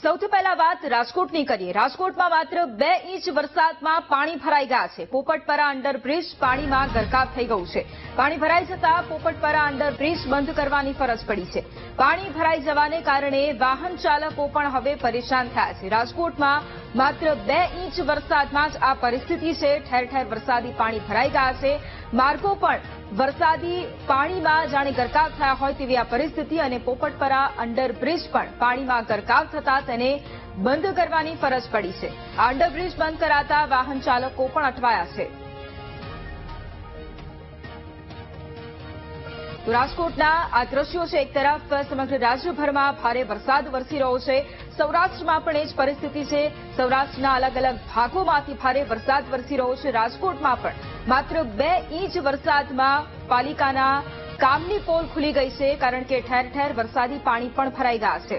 સૌથી પહેલા વાત રાજકોટની કરીએ। રાજકોટમાં માત્ર 2 ઇંચ વરસાદમાં પાણી ભરાઈ ગયા છે। પોપટપરા અંડરબ્રિજ પાણીમાં ગરકાવ થઈ ગયું છે। પાણી ભરાઈ જતા પોપટપરા અંડરબ્રિજ બંધ કરવાની ફરજ પડી છે। પાણી ભરાઈ જવાને કારણે વાહન ચાલકો પણ હવે પરેશાન થયા છે। રાજકોટમાં માત્ર 2 ઇંચ વરસાદમાં જ આ પરિસ્થિતિ છે। ઠેર ઠેર વરસાદી પાણી ભરાઈ ગયા છે। માર્ગો પણ વરસાદી પાણીમાં જાણે ગરકાવ થયા હોય તેવી આ પરિસ્થિતિ અને પોપટપરા અંડરબ્રિજ પણ પાણીમાં ગરકાવ થતા તેને બંધ કરવાની ફરજ પડી છે। આ અંડરબ્રિજ બંધ કરાતા વાહન ચાલકો પણ અટવાયા છે। તો રાજકોટના આ દ્રશ્યો છે। એક તરફ સમગ્ર રાજ્યભરમાં ભારે વરસાદ વરસી રહ્યો છે। સૌરાષ્ટ્રમાં પણ એ જ પરિસ્થિતિ છે। સૌરાષ્ટ્રના અલગ અલગ ભાગોમાંથી ભારે વરસાદ વરસી રહ્યો છે। રાજકોટમાં પણ માત્ર 2 ઇંચ વરસાદમાં પાલિકાના કામની પોલ ખુલી ગઈ છે, કારણ કે ઠેર ઠેર વરસાદી પાણી પણ ભરાઈ ગયા છે।